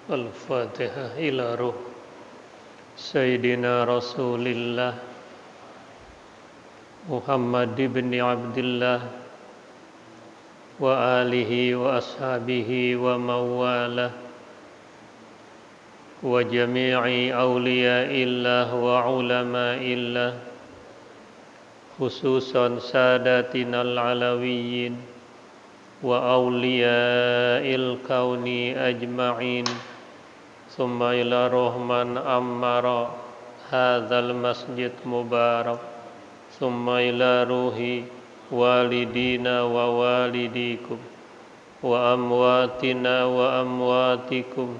Al-Fatihah ila ruh Sayyidina Rasulillah Muhammad ibn Abdullah wa alihi wa ashabihi wa mawalah wa jami'i awliya'illah wa ulama'illah khususan sadatinal alawiyyin wa awliya'il kauni ajma'in summa ila rahman ammara hadzal masjid mubarak summa ila ruhi walidina wa walidikum wa amwatina wa amwatikum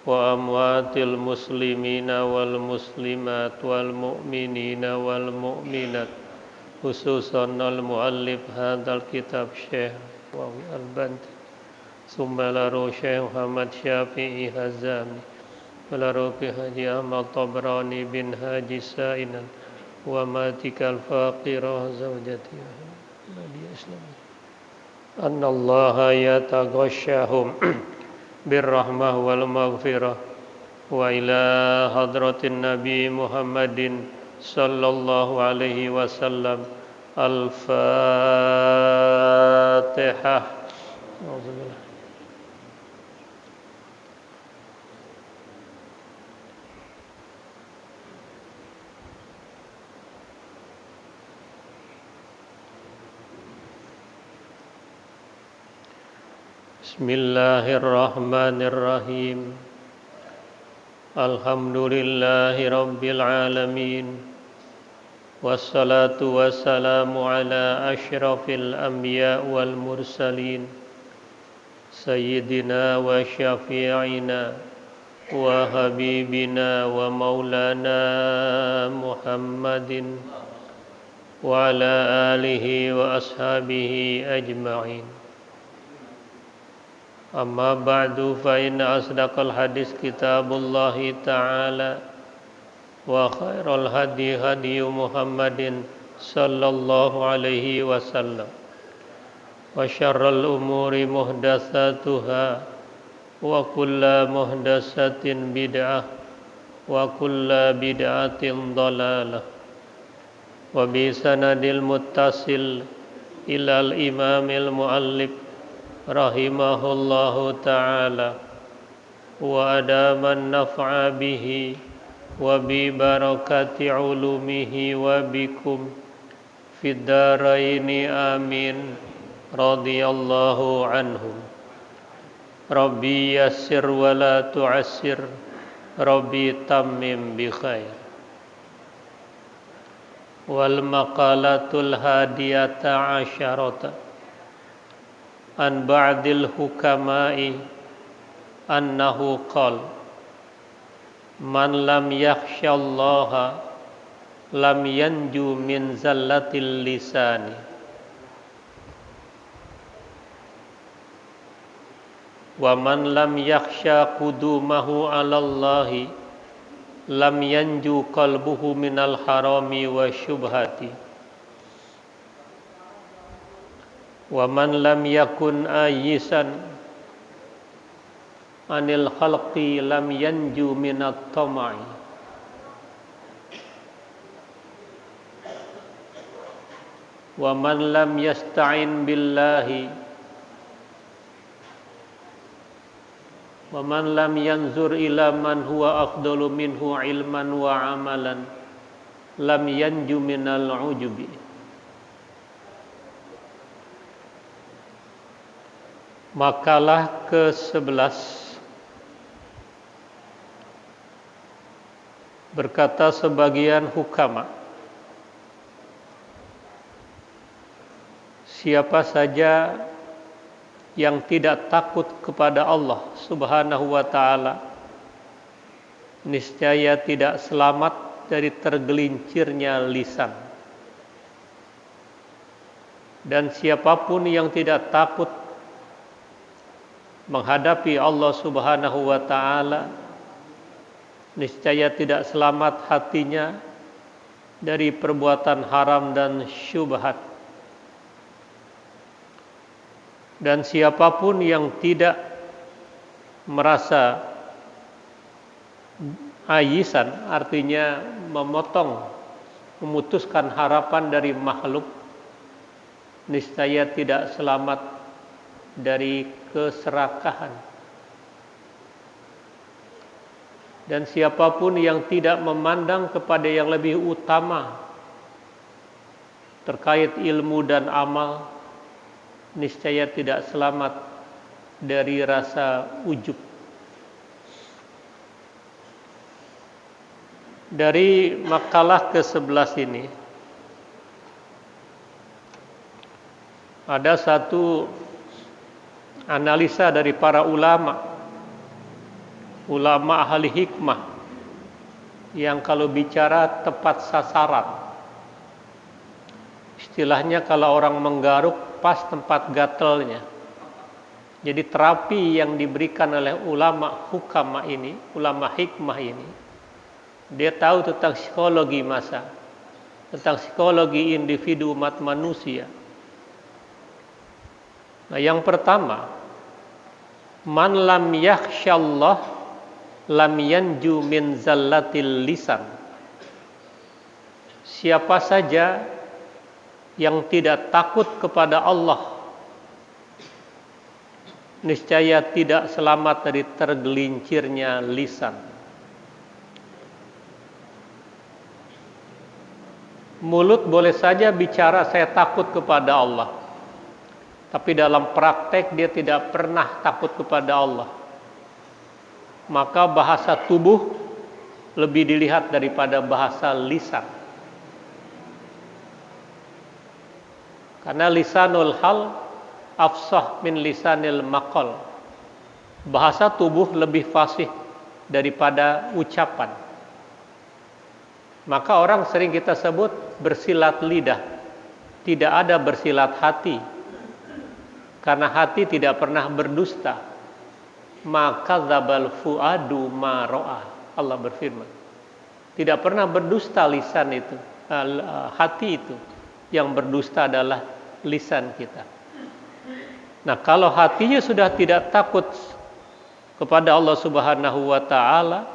wa amwatil muslimina wal muslimat wal mu'minina wal mu'minat khususan al muallif hadzal kitab Syekh Wawi al-Banti summa ila ruh Syekh Muhammad Syafi'i Hazami wa ruh Haji Ahmad Tabrani bin Haji Sa'inan wa matikal faqirah zawjatiha Nabi Islam annallaha yataghashahum birrahmah wal maghfirah wa ila hadratin Nabi Muhammadin sallallahu alaihi wasallam al-Fatihah. Bismillahirrahmanirrahim. Alhamdulillahi rabbil alamin. Wassalatu wassalamu ala asyrafil anbiya wal mursalin sayyidina wa syafi'ina wa habibina wa maulana Muhammadin wa ala alihi wa ashabihi ajma'in. Amma ba'du fa inna asdaqal hadis kitabullahi ta'ala wa khairal hadi hadi Muhammadin sallallahu alaihi wasallam wa syarral umuri muhdatsatuha wa kullu muhdatsatin bid'ah wa kullu bid'atin dhalalah wa bi sanadil muttasil ilal imamil muallif rahimahullahu ta'ala wa adaman naf'a bihi wa bi barakati ulumihi wa bikum fid daraini amin radhiyallahu anhum. Rabbi yassir wa la tu'assir, Rabbi tammim bi khair. Wal maqalatul hadiyata asyarata an ba'dil hukama'i annahu qala man lam yakhshallaha lam yanju min zallatil lisani wa man lam yakhsha qudumahu 'alallahi lam yanju qalbuhu minal harami wa syubhati wa man lam yakun ayisan anil khalqi lam yanju minat tama'i wa man lam yasta'in billahi wa man lam yanzur ila man huwa afdalu minhu ilman wa amalan lam yanju minal ujubi. Makalah ke-11. Berkata sebagian hukama, siapa saja yang tidak takut kepada Allah Subhanahu wa ta'ala, niscaya tidak selamat dari tergelincirnya lisan. Dan siapapun yang tidak takut menghadapi Allah Subhanahu wa ta'ala, niscaya tidak selamat hatinya dari perbuatan haram dan syubhat. Dan siapapun yang tidak merasa ayisan, artinya memutuskan harapan dari makhluk, niscaya tidak selamat dari keserakahan. Dan siapapun yang tidak memandang kepada yang lebih utama terkait ilmu dan amal, niscaya tidak selamat dari rasa ujub. Dari makalah ke-11 ini ada satu analisa dari para ulama ahli hikmah yang kalau bicara tepat sasaran. Istilahnya kalau orang menggaruk pas tempat gatelnya. Jadi terapi yang diberikan oleh ulama hukama ini, ulama hikmah ini, dia tahu tentang psikologi masa, tentang psikologi individu umat manusia. Nah, yang pertama, man lam yakhsyallah lam yanju min zallatil lisan. Siapa saja yang tidak takut kepada Allah, niscaya tidak selamat dari tergelincirnya lisan. Mulut boleh saja bicara saya takut kepada Allah, tapi dalam praktek dia tidak pernah takut kepada Allah. Maka bahasa tubuh lebih dilihat daripada bahasa lisan. Karena lisanul hal afsah min lisanil maqal. Bahasa tubuh lebih fasih daripada ucapan. Maka orang sering kita sebut bersilat lidah. Tidak ada bersilat hati. Karena hati tidak pernah berdusta. Maka dzabal fuadu ma ra'a. Allah berfirman. Tidak pernah berdusta lisan itu, hati itu. Yang berdusta adalah lisan kita. Nah, kalau hatinya sudah tidak takut kepada Allah Subhanahu wa taala,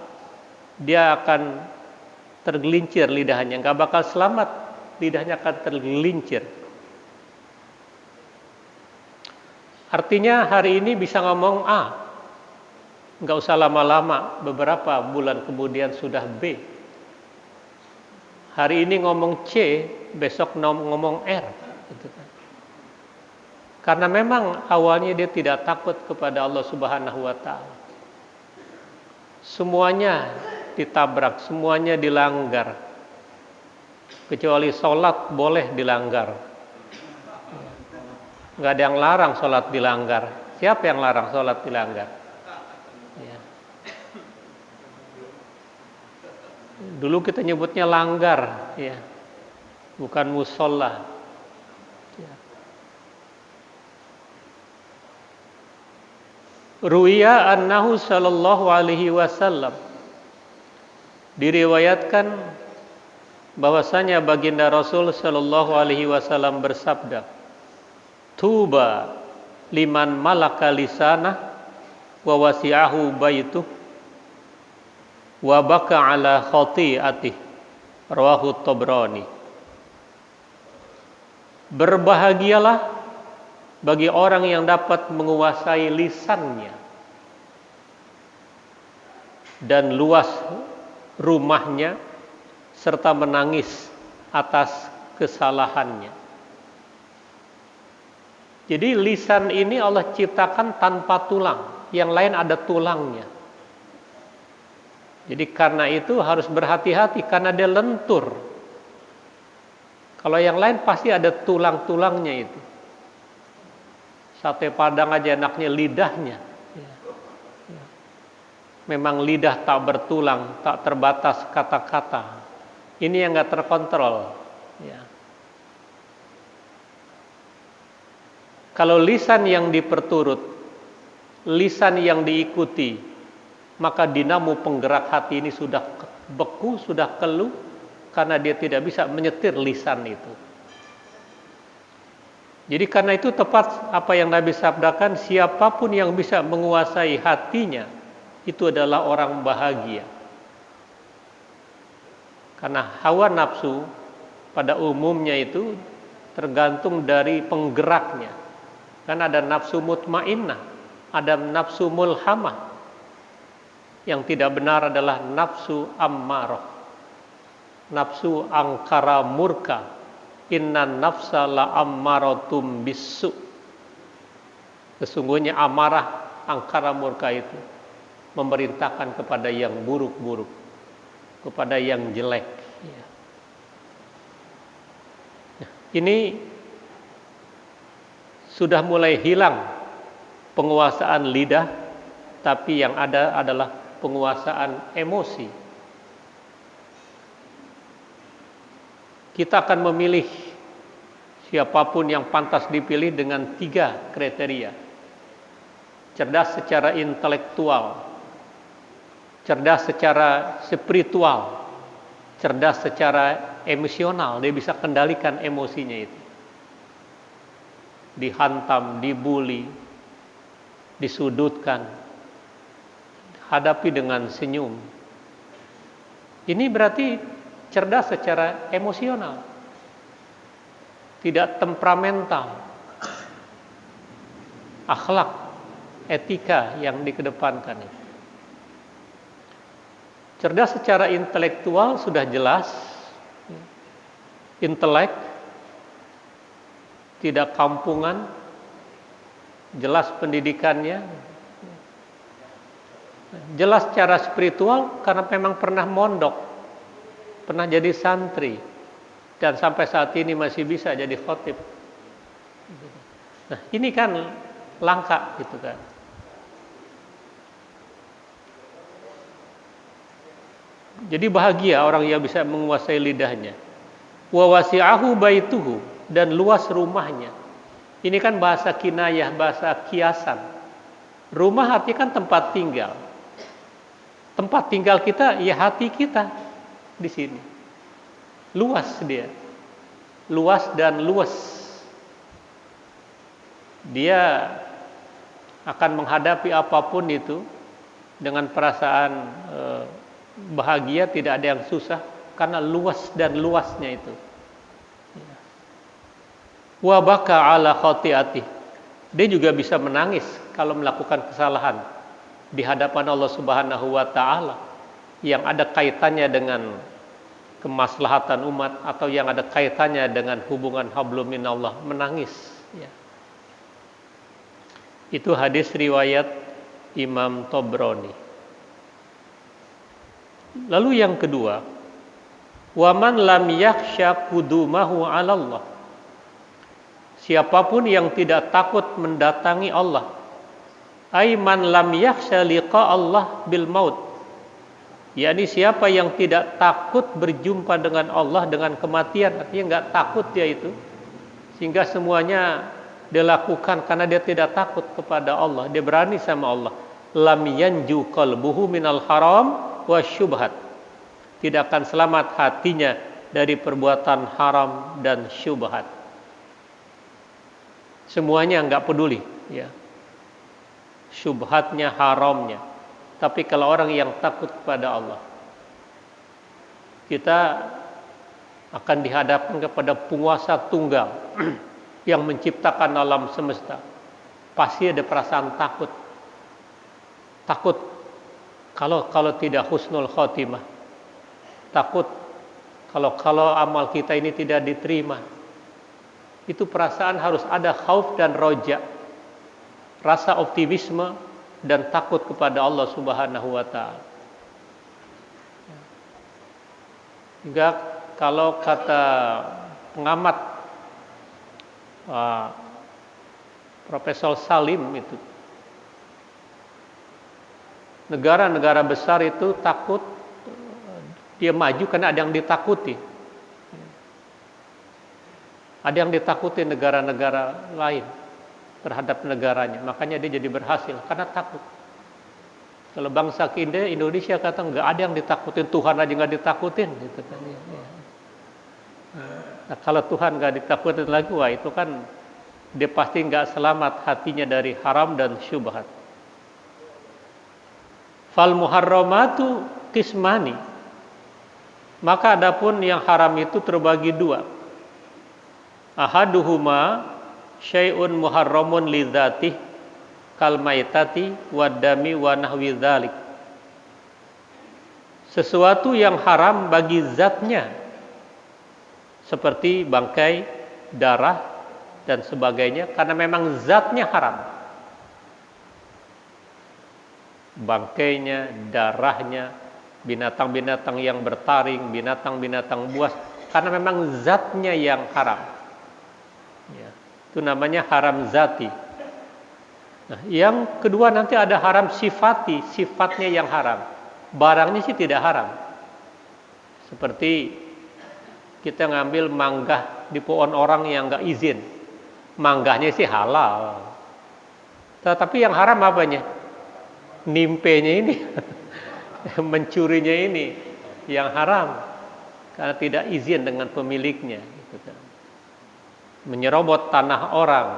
dia akan tergelincir lidahnya, enggak bakal selamat, lidahnya akan tergelincir. Artinya hari ini bisa ngomong A, enggak usah lama-lama, beberapa bulan kemudian sudah B. Hari ini ngomong C, besok ngomong R. Gitu kan. Karena memang awalnya dia tidak takut kepada Allah Subhanahu wa taala. Semuanya ditabrak, semuanya dilanggar. Kecuali sholat boleh dilanggar. Enggak ada yang larang sholat dilanggar. Siapa yang larang sholat dilanggar? Ya. Dulu kita nyebutnya langgar, ya, bukan musola. Ya. Ruwiya annahu sallallahu alaihi wasallam, diriwayatkan bahwasanya baginda Rasul sallallahu alaihi wasallam bersabda, tuba liman malaka lisanah wa wasi'ahu baituh wa baka ala khati'atih, rawahu Tabrani. Berbahagialah bagi orang yang dapat menguasai lisannya dan luas rumahnya serta menangis atas kesalahannya. Jadi lisan ini Allah ciptakan tanpa tulang, yang lain ada tulangnya. Jadi karena itu harus berhati-hati karena dia lentur. Kalau yang lain pasti ada tulang-tulangnya itu. Sate Padang aja enaknya lidahnya. Memang lidah tak bertulang, tak terbatas kata-kata. Ini yang gak terkontrol. Ya. Kalau lisan yang diperturut, lisan yang diikuti, maka dinamo penggerak hati ini sudah beku, sudah keluh, karena dia tidak bisa menyetir lisan itu. Jadi karena itu tepat apa yang Nabi sabdakan, siapapun yang bisa menguasai hatinya itu adalah orang bahagia. Karena hawa nafsu pada umumnya itu tergantung dari penggeraknya. Kan ada nafsu mutmainnah, ada nafsu mulhamah. Yang tidak benar adalah nafsu ammarah, nafsu angkara murka. Inna nafsa la ammaratum bisu. Sesungguhnya amarah, angkara murka itu memerintahkan kepada yang buruk-buruk, kepada yang jelek. Ini sudah mulai hilang penguasaan lidah, tapi yang ada adalah penguasaan emosi. Kita akan memilih siapapun yang pantas dipilih dengan 3 kriteria. Cerdas secara intelektual, cerdas secara spiritual, cerdas secara emosional. Dia bisa kendalikan emosinya itu. Dihantam, dibuli, disudutkan, hadapi dengan senyum. Ini berarti cerdas secara emosional, tidak temperamental. Akhlak, etika yang dikedepankan. Cerdas secara intelektual sudah jelas, intelek, tidak kampungan, jelas pendidikannya. Jelas secara spiritual karena memang pernah mondok, pernah jadi santri, dan sampai saat ini masih bisa jadi khotib. Nah, ini kan langka gitu kan. Jadi bahagia orang yang bisa menguasai lidahnya. Wa wasi'ahu baituhu, dan luas rumahnya. Ini kan bahasa kinayah, bahasa kiasan. Rumah artinya kan tempat tinggal. Tempat tinggal kita ya hati kita di sini. Luas dia. Luas dan luas. Dia akan menghadapi apapun itu dengan perasaan bahagia, tidak ada yang susah karena luas dan luasnya itu. Wa baka ala khati'ati. Dia juga bisa menangis kalau melakukan kesalahan di hadapan Allah Subhanahu wa taala yang ada kaitannya dengan kemaslahatan umat atau yang ada kaitannya dengan hubungan hablum minallah, menangis ya. Itu hadis riwayat Imam Tabrani. Lalu yang kedua, waman lam yakhsha qudumahu 'ala Allah. Siapapun yang tidak takut mendatangi Allah, ai man lam yakhsha liqa Allah bil maut. yakni siapa yang tidak takut berjumpa dengan Allah dengan kematian, artinya nggak takut dia itu, sehingga semuanya dia lakukan karena dia tidak takut kepada Allah, dia berani sama Allah. Lam yanju qalbuhu minal haram wa syubhat. Tidak akan selamat hatinya dari perbuatan haram dan syubhat. Semuanya nggak peduli, ya. Syubhatnya, haramnya. Tapi kalau orang yang takut kepada Allah, kita akan dihadapkan kepada penguasa tunggal yang menciptakan alam semesta. Pasti ada perasaan takut. Takut kalau tidak husnul khotimah. Takut kalau amal kita ini tidak diterima. Itu perasaan harus ada khauf dan roja. Rasa optimisme dan takut kepada Allah Subhanahu wa taala. Hingga kalau kata pengamat Profesor Salim itu, negara-negara besar itu takut dia maju karena ada yang ditakuti. Ada yang ditakuti negara-negara lain terhadap negaranya, makanya dia jadi berhasil karena takut. Kalau bangsa kita Indonesia kata nggak ada yang ditakutin, Tuhan aja nggak ditakutin, gitu kan. Nah, kalau Tuhan nggak ditakutin lagi, wah itu kan dia pasti nggak selamat hatinya dari haram dan syubhat. Fal muharramatu qismani, maka adapun yang haram itu terbagi dua. Ahaduhuma syai'un muharramun lidzatih kal maitati wadami wa nahwi dzalik. Sesuatu yang haram bagi zatnya seperti bangkai, darah dan sebagainya karena memang zatnya haram. Bangkainya, darahnya, binatang-binatang yang bertaring, binatang-binatang buas, karena memang zatnya yang haram. Ya, itu namanya haram zati. Nah, yang kedua nanti ada haram sifati, sifatnya yang haram. Barangnya sih tidak haram. Seperti kita ngambil mangga di pohon orang yang nggak izin, mangganya sih halal. Tetapi yang haram apanya? Nimpenya ini, mencurinya ini yang haram karena tidak izin dengan pemiliknya. Menyerobot tanah orang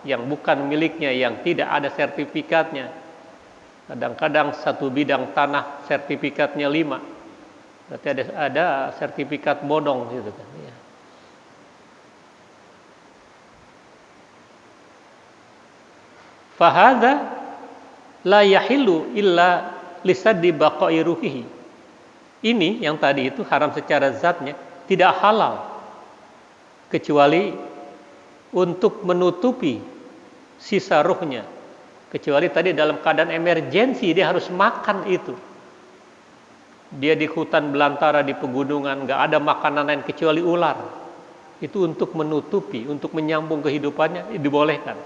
yang bukan miliknya, yang tidak ada sertifikatnya. Kadang-kadang satu bidang tanah sertifikatnya 5, berarti ada sertifikat bodong gitu kan. Ya. Fahadha la yahilu illa lisaddi baqa'i ruhihi. Ini yang tadi itu haram secara zatnya, tidak halal kecuali untuk menutupi sisa ruhnya. Kecuali tadi dalam keadaan emergensi dia harus makan itu. Dia di hutan belantara, di pegunungan, nggak ada makanan lain kecuali ular. Itu untuk menutupi, untuk menyambung kehidupannya, dibolehkan.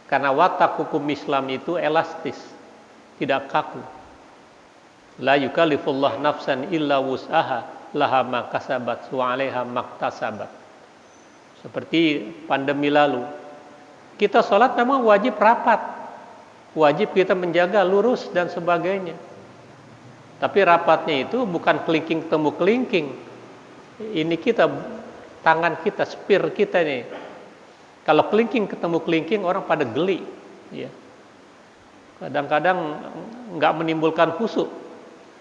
Karena watak hukum Islam itu elastis, tidak kaku. La yukallifullah nafsan illa wus'aha laha ma kasabat wa 'alaiha maktasabat. Seperti pandemi lalu, kita sholat memang wajib rapat, wajib kita menjaga lurus dan sebagainya. Tapi rapatnya itu bukan kelingking temu kelingking. Ini kita, tangan kita, spear kita nih. Kalau kelingking ketemu kelingking, orang pada geli. Ya. Kadang-kadang nggak menimbulkan khusyuk.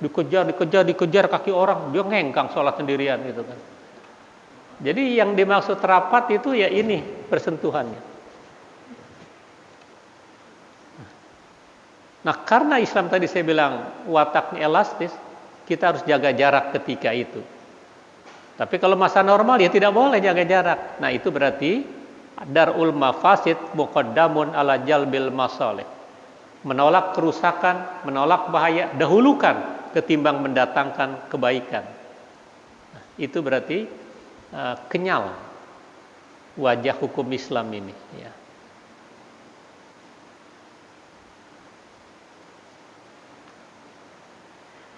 Dikejar kaki orang, dia ngengkang sholat sendirian gitu kan. Jadi yang dimaksud rapat itu ya ini persentuhannya. Nah, karena Islam tadi saya bilang wataknya elastis, kita harus jaga jarak ketika itu. Tapi kalau masa normal ya tidak boleh jaga jarak. Nah, itu berarti darul mafasid muqaddamun ala jalbil masalih. Menolak kerusakan, menolak bahaya, dahulukan ketimbang mendatangkan kebaikan. Nah, itu berarti kenyal wajah hukum Islam ini. Ya.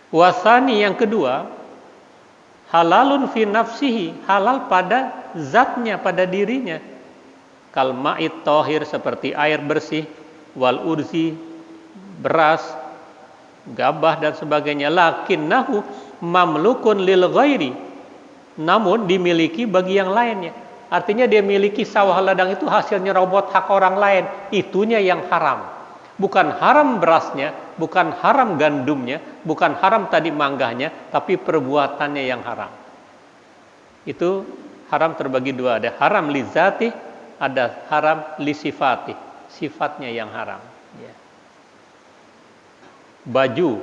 Wasani yang kedua, halalun fi nafsihi, halal pada zatnya, pada dirinya. Kal ma'id tahir, seperti air bersih, wal urzi, beras, gabah dan sebagainya. Lakinnahu mamlukun lil ghairi, namun dimiliki bagi yang lainnya. Artinya dia miliki sawah ladang itu hasilnya robot hak orang lain, itunya yang haram. Bukan haram berasnya, bukan haram gandumnya, bukan haram tadi manggahnya, tapi perbuatannya yang haram. Itu haram terbagi dua, ada haram li zati, ada haram li sifati, sifatnya yang haram. Ya. Baju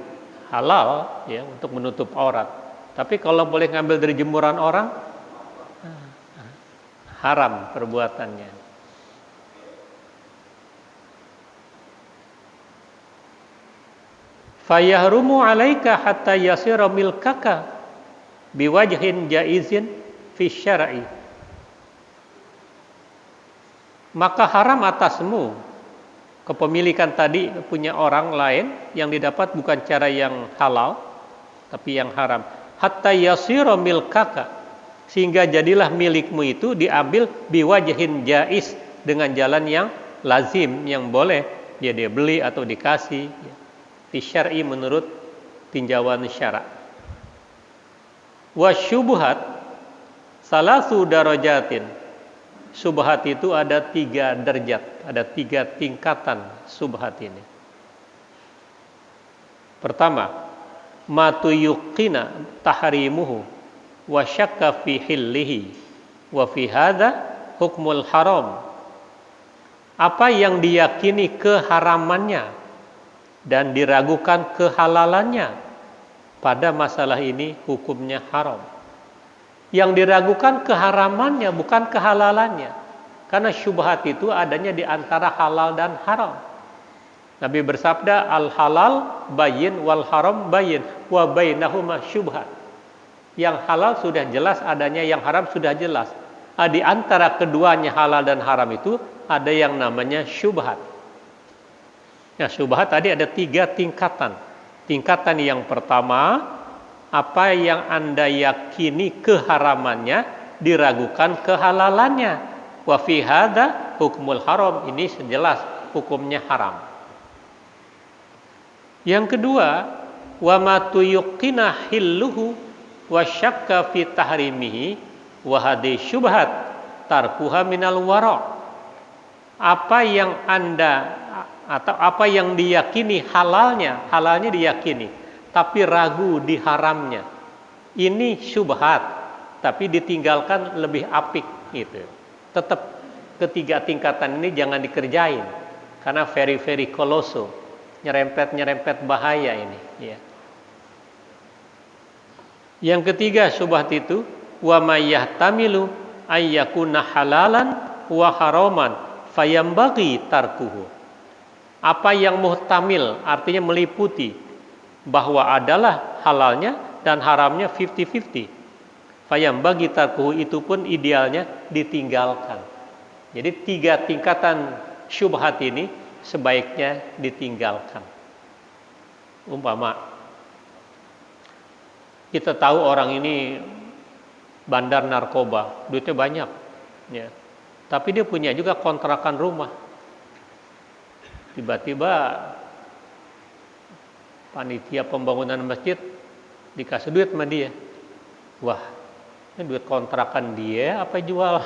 halal ya untuk menutup aurat, tapi kalau boleh ngambil dari jemuran orang, haram perbuatannya. Fayahrumu alaika hatta yasira milkaka biwajhin jaizin fi syar'i. Maka haram atasmu kepemilikan tadi punya orang lain yang didapat bukan cara yang halal tapi yang haram. Hatta yasira milkaka, sehingga jadilah milikmu itu diambil biwajhin jaiz, dengan jalan yang lazim, yang boleh dia beli atau dikasih. Syar'i menurut tinjauan syara'. Wa syubhat salasu darajatin. Subhat itu ada 3 derajat, ada 3 tingkatan subhat ini. Pertama, matu yuqina tahrimuhu wa syakka fi hillihi wa fi hadha hukmul haram. Apa yang diyakini keharamannya dan diragukan kehalalannya, pada masalah ini hukumnya haram. Yang diragukan keharamannya bukan kehalalannya, karena syubhat itu adanya di antara halal dan haram. Nabi bersabda, al halal bayyin wal haram bayyin wa bainahuma syubhat. Yang halal sudah jelas adanya, yang haram sudah jelas. Di antara keduanya halal dan haram itu ada yang namanya syubhat. Ya, syubhat tadi ada 3 tingkatan. Tingkatan yang pertama, apa yang Anda yakini keharamannya diragukan kehalalannya. Wa fi hadza hukmul haram, ini sejelas hukumnya haram. Yang kedua, wa ma tuyqina hilluhu wa syakka fi tahrimihi wa hadhi syubhat tarkuha minal wara. Apa yang Anda atau apa yang diyakini halalnya diyakini, tapi ragu di haramnya, ini syubhat, tapi ditinggalkan lebih apik gitu. Tetap ketiga tingkatan ini jangan dikerjain, karena very koloso, nyerempet bahaya ini. Ya. Yang ketiga syubhat itu wa may yahtamilu ayyakuna halalan wa haraman fayambaghi tarkuhu. Apa yang muhtamil artinya meliputi bahwa adalah halalnya dan haramnya 50-50. Fayambaghi tarkuhu itu pun idealnya ditinggalkan. Jadi 3 tingkatan syubhat ini sebaiknya ditinggalkan. Umpama kita tahu orang ini bandar narkoba, duitnya banyak, ya. Tapi dia punya juga kontrakan rumah. Tiba-tiba panitia pembangunan masjid dikasih duit sama dia. Wah, ini duit kontrakan dia apa jual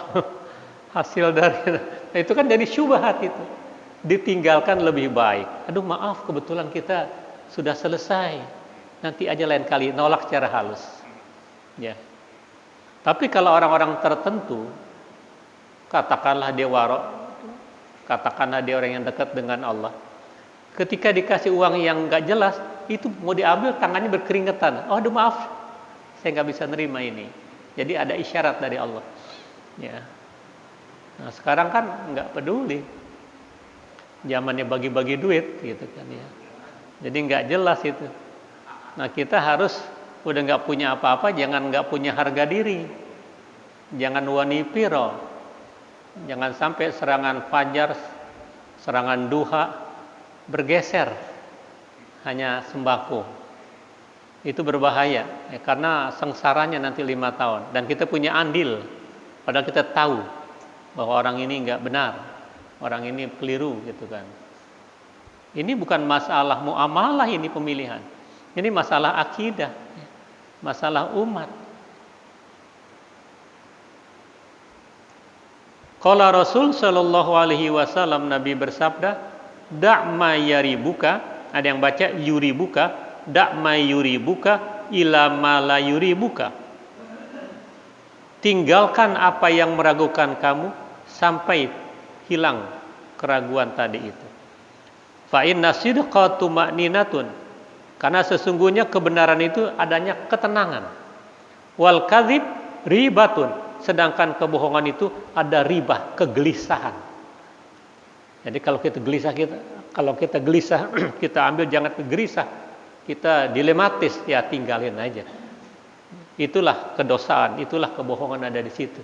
hasil dari? Nah, itu kan jadi syubhat itu. Ditinggalkan lebih baik. Aduh maaf, kebetulan kita sudah selesai. Nanti aja lain kali, nolak secara halus. Ya. Tapi kalau orang-orang tertentu, katakanlah dia warok, katakanlah dia orang yang dekat dengan Allah, ketika dikasih uang yang nggak jelas, itu mau diambil tangannya berkeringetan. Oh, aduh maaf, saya nggak bisa nerima ini. Jadi ada isyarat dari Allah. Ya. Nah sekarang kan nggak peduli, zamannya bagi-bagi duit, gitu kan ya. Jadi nggak jelas itu. Nah kita harus udah nggak punya apa-apa, jangan nggak punya harga diri, jangan wani piro, jangan sampai serangan fajar, serangan duha bergeser hanya sembako. Itu berbahaya, ya, karena sengsaranya nanti 5 tahun. Dan kita punya andil, padahal kita tahu bahwa orang ini nggak benar, orang ini keliru, gitu kan. Ini bukan masalah muamalah, ini pemilihan. Ini masalah akidah, masalah umat. Qala Rasul sallallahu alaihi wasallam, Nabi bersabda, "Da' ma yaribuka," ada yang baca yuribuka, "da' ma yuribuka ila ma la yuribuka." Tinggalkan apa yang meragukan kamu sampai hilang keraguan tadi itu. Fa inna sidqa tuma'ninatun, karena sesungguhnya kebenaran itu adanya ketenangan. Wal kadzib ribatun, sedangkan kebohongan itu ada ribah, kegelisahan. Jadi kalau kita gelisah, kita ambil, jangan gelisah, kita dilematis, ya tinggalin aja. Itulah kedosaan, itulah kebohongan ada di situ.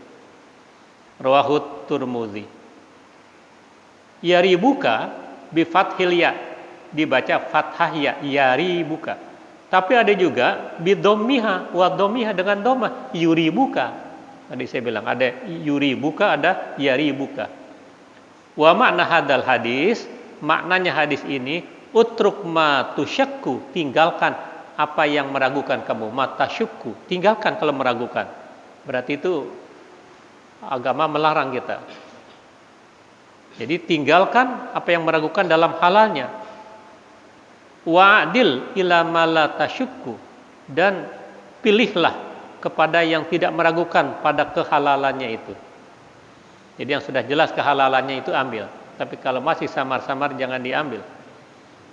Rawahut Tirmidzi. Yaribuka bi fathil ya, dibaca fathah ya, yaribuka. Tapi ada juga bi dhammiha wa dhammiha dengan dhammah, yuribuka. Tadi saya bilang ada yuribuka, ada yaribuka. Wa makna hadal hadis, maknanya hadis ini, utruk ma tusyakku, tinggalkan apa yang meragukan kamu, mata syukku, tinggalkan kalau meragukan. Berarti itu agama melarang kita. Jadi tinggalkan apa yang meragukan dalam halalnya. Wa'dil ila ma la tasyukku, dan pilihlah kepada yang tidak meragukan pada kehalalannya itu. Jadi yang sudah jelas kehalalannya itu ambil. Tapi kalau masih samar-samar jangan diambil.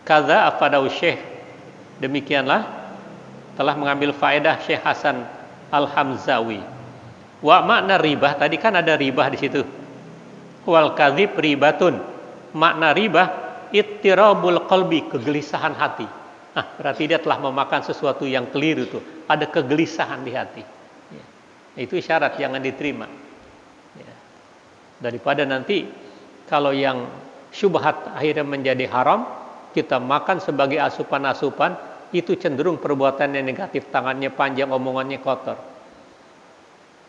Kaza afadau Syekh. Demikianlah telah mengambil faedah Syekh Hasan Al-Hamzawi. Wa makna ribah, tadi kan ada ribah di situ. Wal kadzib ribatun. Makna ribah ittirabul qalbi, kegelisahan hati. Nah, berarti dia telah memakan sesuatu yang keliru tuh. Ada kegelisahan di hati. Ya. Itu isyarat jangan diterima. Ya. Daripada nanti kalau yang syubhat akhirnya menjadi haram, kita makan sebagai asupan-asupan, itu cenderung perbuatan yang negatif, tangannya panjang, omongannya kotor.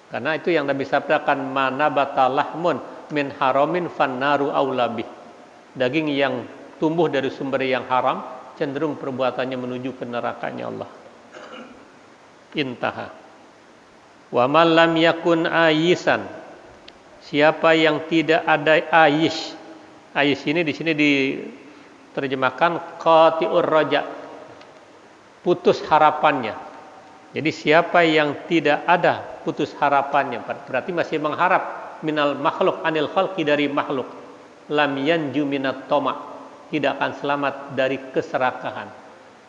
Karena itu yang Nabi sabdakan, manabata lahmun min haramin fannaru aulabih. Daging yang tumbuh dari sumber yang haram, cenderung perbuatannya menuju ke nerakanya Allah. Intaha. Wa man lam yakun ayisan. Siapa yang tidak ada ayish. Ayish ini di sini diterjemahkan qati'ur raja. Putus harapannya. Jadi siapa yang tidak ada putus harapannya, berarti masih mengharap minal makhluk anil khalqi, dari makhluk, lam yanju minat toma, tidak akan selamat dari keserakahan.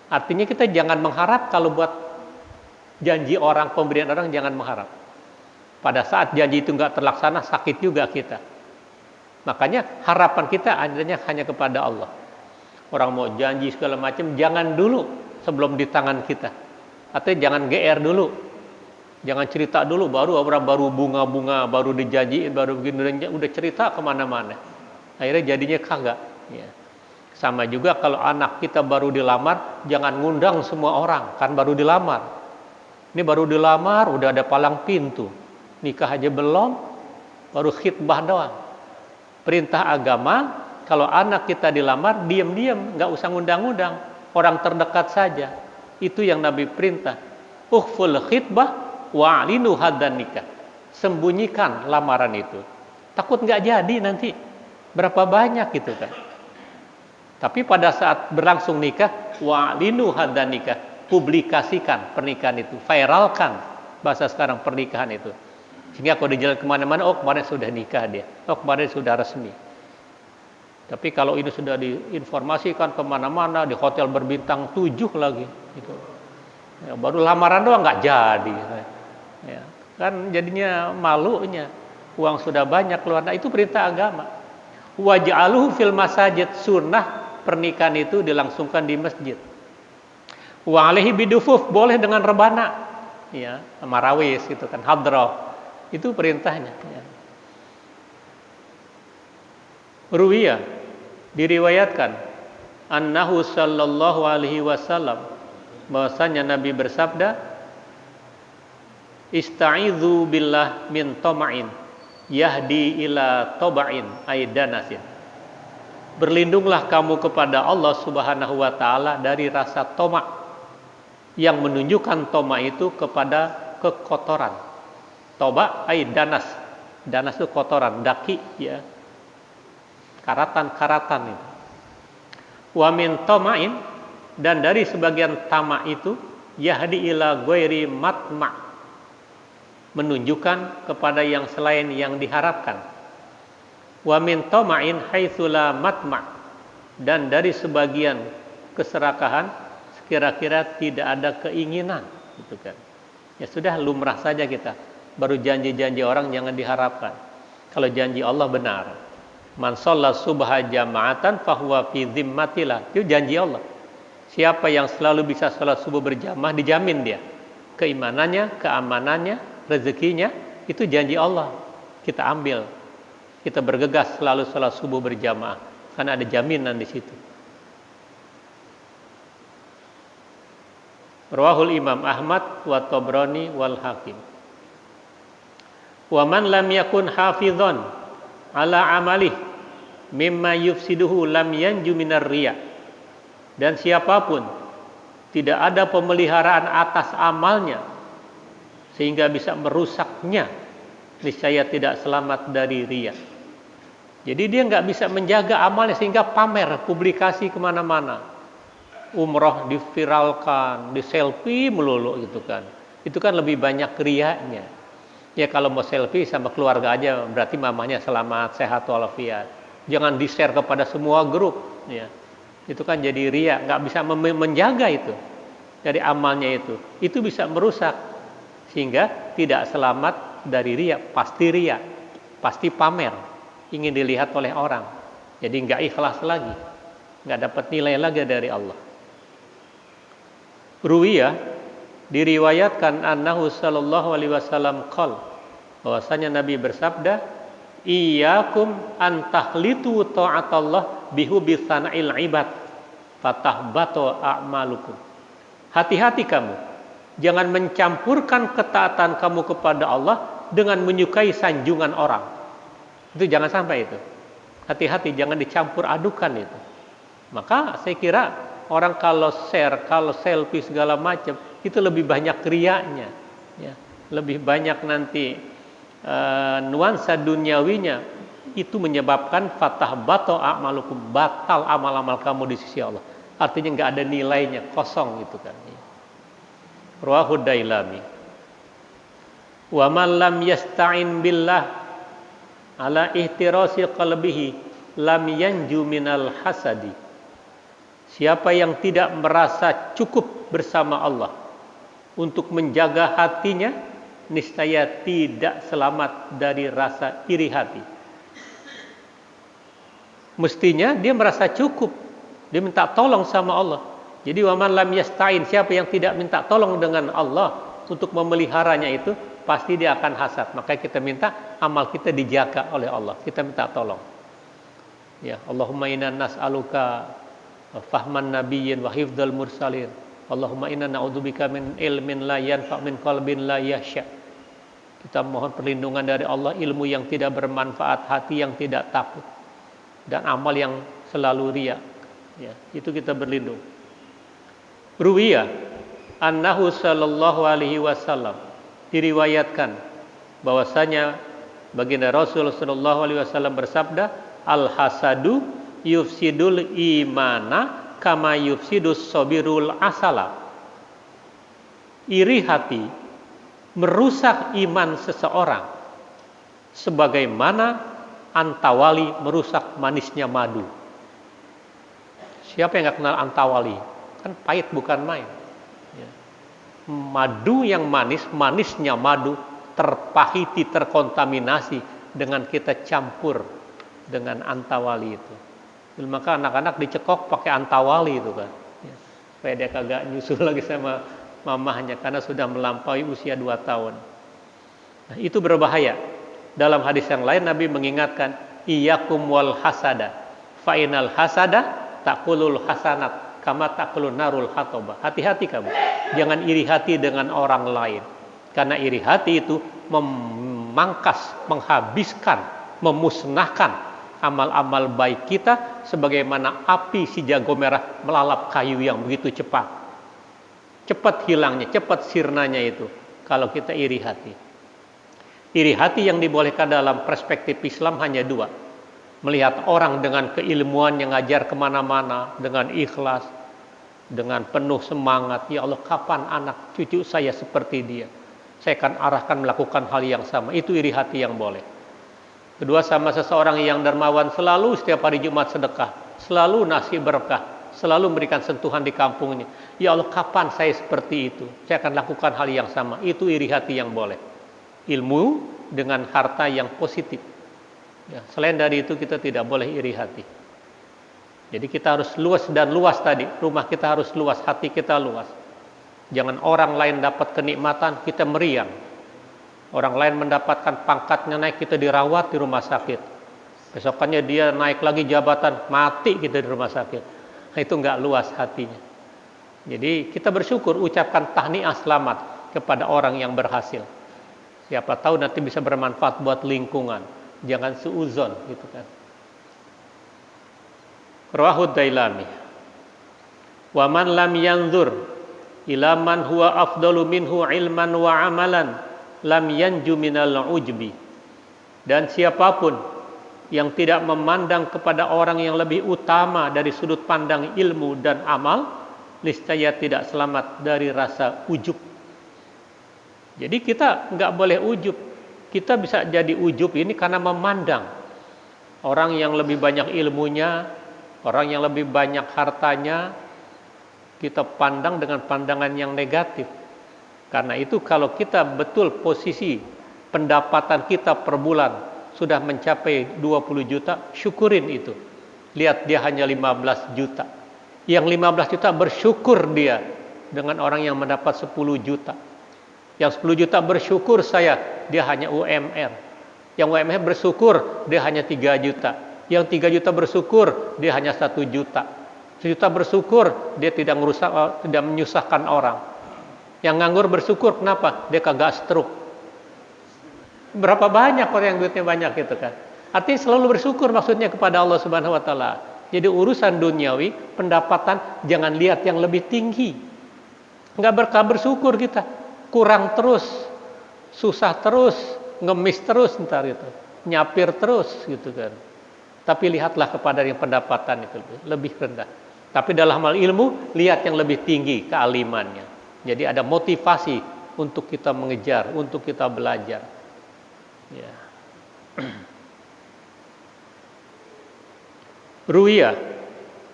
Artinya kita jangan mengharap, kalau buat janji orang, pemberian orang, jangan mengharap. Pada saat janji itu nggak terlaksana, sakit juga kita. Makanya harapan kita adanya hanya kepada Allah. Orang mau janji segala macam, jangan dulu sebelum di tangan kita. Atau jangan GR dulu, jangan cerita dulu, baru bunga-bunga, baru dijanjiin, baru begini, udah cerita kemana-mana. Akhirnya jadinya kagak. Ya. Sama juga kalau anak kita baru dilamar, jangan ngundang semua orang, kan baru dilamar. Ini baru dilamar, udah ada palang pintu, nikah aja belum, baru khitbah doang. Perintah agama, kalau anak kita dilamar, diam-diam, nggak usah ngundang-ngundang, orang terdekat saja. Itu yang Nabi perintah. Ukhful khitbah wa'linu haddan nikah. Sembunyikan lamaran itu. Takut nggak jadi nanti. Berapa banyak gitu kan. Tapi pada saat berlangsung nikah, wa'linu haddan nikah. Publikasikan pernikahan itu. Viralkan. Bahasa sekarang pernikahan itu. Sehingga kalau di jalan kemana-mana, oh kemarin sudah nikah dia. Oh kemarin sudah resmi. Tapi kalau ini sudah diinformasikan kemana-mana, di hotel berbintang 7 lagi, gitu. Ya, baru lamaran doang nggak jadi, ya, kan jadinya malunya. Uang sudah banyak keluar. Nah, itu perintah agama. Waj'aluhu fil masajid, sunnah pernikahan itu dilangsungkan di masjid. Wa alaihi bidufuf, boleh dengan rebana, ya, marawis gitu kan, hadrah. Itu perintahnya. Ya. Ruwiyah, diriwayatkan annahu sallallahu alaihi wasallam, bahwasanya Nabi bersabda, ista'idzu billah min tama'in yahdi ila taba'in aidanasin. Berlindunglah kamu kepada Allah Subhanahu wa taala dari rasa toma, yang menunjukkan toma itu kepada kekotoran. Toba aidanas. Danas itu kotoran, daki, ya. Karatan itu. Wa min tama'in, dan dari sebagian tamak itu, yahdi ila ghairi matma', menunjukkan kepada yang selain yang diharapkan. Wa min tama'in haitsu la matma', dan dari sebagian keserakahan kira-kira tidak ada keinginan, gitu kan. Ya sudah, lumrah saja kita. Baru janji-janji orang jangan diharapkan. Kalau janji Allah benar. Man shalla subha jama'atan fahuwa fi dhimmatillah. Itu janji Allah. Siapa yang selalu bisa salat subuh berjamaah, dijamin dia keimanannya, keamanannya, rezekinya. Itu janji Allah. Kita ambil. Kita bergegas selalu salat subuh berjamaah, karena ada jaminan di situ. Rawahul Imam Ahmad wa Tabrani wal Hakim. Wa man lam yakun hafizan ala amalih mimma yufsiduhu lam yanju minar riya. Dan siapapun tidak ada pemeliharaan atas amalnya sehingga bisa merusaknya niscaya tidak selamat dari riya. Jadi dia nggak bisa menjaga amalnya sehingga pamer, publikasi kemana-mana. Umroh diviralkan, di selfie melulu gitu kan. Itu kan lebih banyak riyanya. Ya kalau mau selfie sama keluarga aja berarti mamanya selamat, sehat walafiat. Jangan di-share kepada semua grup. Ya. Itu kan jadi riya, nggak bisa menjaga itu dari amalnya itu. Itu bisa merusak sehingga tidak selamat dari riya, pasti pamer. Ingin dilihat oleh orang, jadi nggak ikhlas lagi, nggak dapat nilai lagi dari Allah. Ruwiyah diriwayatkan annahu sallallahu alaihi wasallam qol, bahwasanya Nabi bersabda, iyyakum an tahlitu ta'atallah bihubi sana'il ibad fatahbatu a'malukum. Hati-hati kamu, jangan mencampurkan ketaatan kamu kepada Allah dengan menyukai sanjungan orang. Itu jangan sampai itu. Hati-hati, jangan dicampur adukan itu. Maka saya kira orang kalau share, kalau selfie segala macam, itu lebih banyak riyanya. Ya. Lebih banyak nanti nuansa duniawinya. Itu menyebabkan fatahbatu a'malukum, batal amal-amal kamu di sisi Allah. Artinya nggak ada nilainya, kosong gitu kan. Rawahu Dailami. Wa man lam yasta'in billah ala ihtirasi qalbihi lam yanju minal hasadi. Siapa yang tidak merasa cukup bersama Allah untuk menjaga hatinya, niscaya tidak selamat dari rasa iri hati. Mestinya dia merasa cukup, dia minta tolong sama Allah. Jadi waman lam yasta'in, siapa yang tidak minta tolong dengan Allah untuk memeliharanya itu, pasti dia akan hasad. Makanya kita minta amal kita dijaga oleh Allah. Kita minta tolong. Ya, Allahumma inna nas'aluka fahman nabiyyin wa hifdzal mursalin. Allahumma inna na'udzubika min ilmin la yanfa' min qalbin la yahsya. Kita mohon perlindungan dari Allah, ilmu yang tidak bermanfaat, hati yang tidak takut, dan amal yang selalu riya. Ya, itu kita berlindung. Ruwiyah annahu sallallahu alaihi wasallam, diriwayatkan bahwasanya baginda Rasul sallallahu alaihi wasallam bersabda, al hasadu yufsidul imana kama yufsidus sabirul asala. Iri hati merusak iman seseorang sebagaimana antawali merusak manisnya madu. Siapa yang nggak kenal antawali? Kan pahit bukan main. Madu yang manis, manisnya madu terpahiti, terkontaminasi dengan kita campur dengan antawali itu. Maka anak-anak dicekok pakai antawali itu kan, supaya dia kagak nyusul lagi sama mamahnya karena sudah melampaui usia 2 tahun. Nah, itu berbahaya. Dalam hadis yang lain Nabi mengingatkan, iyyakum wal hasada, fa inal hasada taqulul hasanat kama taqulun narul hataba. Hati-hati kamu, jangan iri hati dengan orang lain. Karena iri hati itu memangkas, menghabiskan, memusnahkan amal-amal baik kita sebagaimana api si jago merah melalap kayu yang begitu cepat. Cepat hilangnya, cepat sirnanya itu kalau kita iri hati. Iri hati yang dibolehkan dalam perspektif Islam hanya 2. Melihat orang dengan keilmuan yang ngajar kemana-mana dengan ikhlas, dengan penuh semangat. Ya Allah, kapan anak cucu saya seperti dia? Saya akan arahkan melakukan hal yang sama. Itu iri hati yang boleh. Kedua, sama seseorang yang dermawan, selalu setiap hari Jumat sedekah, selalu nasi berkah, selalu memberikan sentuhan di kampungnya. Ya Allah, kapan saya seperti itu? Saya akan lakukan hal yang sama. Itu iri hati yang boleh. Ilmu dengan harta yang positif. Ya, selain dari itu kita tidak boleh iri hati. Jadi kita harus luas dan luas tadi. Rumah kita harus luas, hati kita luas. Jangan orang lain dapat kenikmatan, kita meriang. Orang lain mendapatkan pangkatnya naik, kita dirawat di rumah sakit. Besokannya dia naik lagi jabatan, mati kita di rumah sakit. Nah, itu enggak luas hatinya. Jadi kita bersyukur, ucapkan tahniah selamat kepada orang yang berhasil. Siapa tahu nanti bisa bermanfaat buat lingkungan. Jangan suuzon gitu kan. Rawahu Dailami. Wa man lam yanzur ila man huwa afdalu minhu ilman wa amalan lam yanju minal ujbi Dan siapapun yang tidak memandang kepada orang yang lebih utama dari sudut pandang ilmu dan amal, niscaya tidak selamat dari rasa ujub. Jadi kita nggak boleh ujub. Kita bisa jadi ujub ini karena memandang orang yang lebih banyak ilmunya, orang yang lebih banyak hartanya, kita pandang dengan pandangan yang negatif. Karena itu kalau kita betul posisi pendapatan kita per bulan sudah mencapai 20 juta, syukurin itu. Lihat dia hanya 15 juta. Yang 15 juta bersyukur dia dengan orang yang mendapat 10 juta. Yang 10 juta bersyukur dia hanya UMR. Yang UMR bersyukur dia hanya 3 juta. Yang 3 juta bersyukur dia hanya 1 juta. 1 juta bersyukur dia tidak menyusahkan orang. Yang nganggur bersyukur kenapa? Dia kagak stroke. Berapa banyak orang yang duitnya banyak gitu kan. Artinya selalu bersyukur maksudnya kepada Allah Subhanahu wa taala. Jadi urusan duniawi, pendapatan jangan lihat yang lebih tinggi. Enggak bersyukur kita. Kurang terus, susah terus, ngemis terus ntar itu. Nyapir terus gitu kan. Tapi lihatlah kepada yang pendapatan itu lebih rendah. Tapi dalam hal ilmu, lihat yang lebih tinggi kealimannya. Jadi ada motivasi untuk kita mengejar, untuk kita belajar. Ya. Ruwiya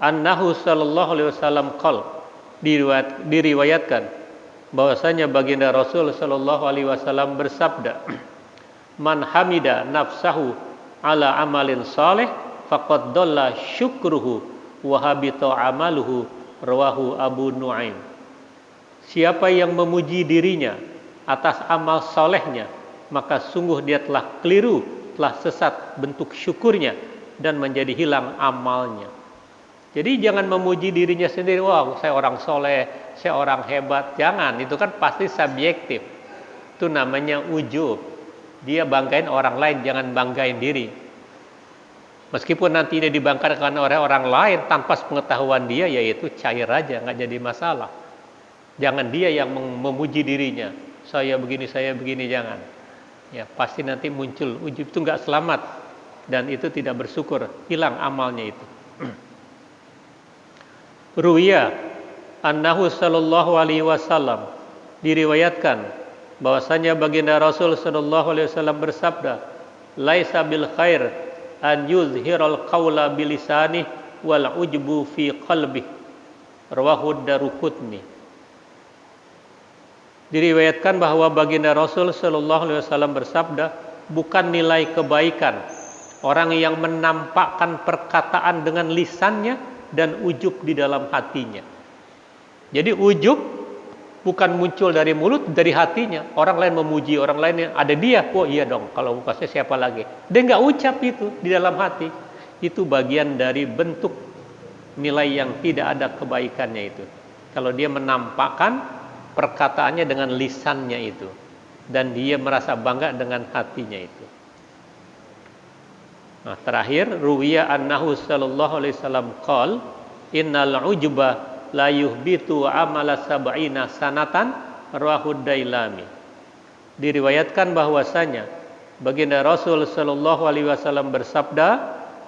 annahu sallallahu alaihi wasallam qol, diriwayatkan bahwasanya baginda Rasul sallallahu alaihi wasallam bersabda, man hamida nafsahu ala amalin saleh faqad dalla syukruhu wa habita amaluhu, rawahu Abu Nuaim. Siapa yang memuji dirinya atas amal solehnya, maka sungguh dia telah keliru, telah sesat bentuk syukurnya, dan menjadi hilang amalnya. Jadi jangan memuji dirinya sendiri, wah saya orang soleh, saya orang hebat. Jangan, itu kan pasti subjektif. Itu namanya ujub. Dia banggain orang lain, jangan banggain diri. Meskipun nanti dia dibanggakan oleh orang lain tanpa pengetahuan dia, yaitu cair aja, nggak jadi masalah. Jangan dia yang memuji dirinya, saya begini, jangan. Ya, pasti nanti muncul ujub, itu nggak selamat dan itu tidak bersyukur, hilang amalnya itu. Ruwiya annahu sallallahu alaihi wasallam, diriwayatkan bahwasanya baginda Rasul sallallahu alaihi wasallam bersabda, laisa bil khair an yuzhiral qawla bilisani wal ujbu fi qalbi, rawahu Daruqutni. Diriwayatkan bahwa baginda Rasul sallallahu alaihi wasallam bersabda, bukan nilai kebaikan orang yang menampakkan perkataan dengan lisannya dan ujub di dalam hatinya. Jadi ujub bukan muncul dari mulut, dari hatinya. Orang lain memuji, orang lain yang ada dia, oh iya dong, kalau bukan saya siapa lagi. Dia nggak ucap itu di dalam hati. Itu bagian dari bentuk nilai yang tidak ada kebaikannya itu. Kalau dia menampakkan perkataannya dengan lisannya itu, dan dia merasa bangga dengan hatinya itu. Nah, terakhir, ruwiya annahu sallallahu alaihi wasallam qol, innal ujba la yuhbitu amala sab'ina sanatan, rawahu Dailami. Diriwayatkan bahwasanya baginda Rasul sallallahu alaihi wasallam bersabda,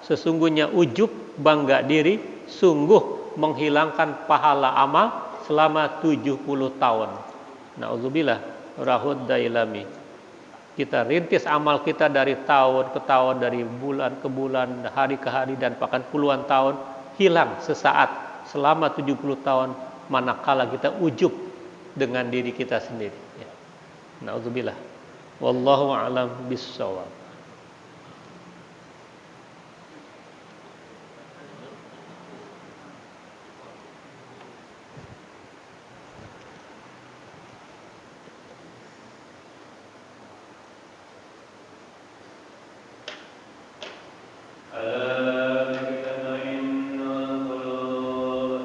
sesungguhnya ujub, bangga diri, sungguh menghilangkan pahala amal selama 70 tahun. Na'udzubillah, rawahu Dailami. Kita rintis amal kita dari tahun ke tahun, dari bulan ke bulan, hari ke hari, dan bahkan puluhan tahun, hilang sesaat selama 70 tahun manakala kita ujub dengan diri kita sendiri. Ya. Na'udzubillah. Wallahu a'lam bishawab.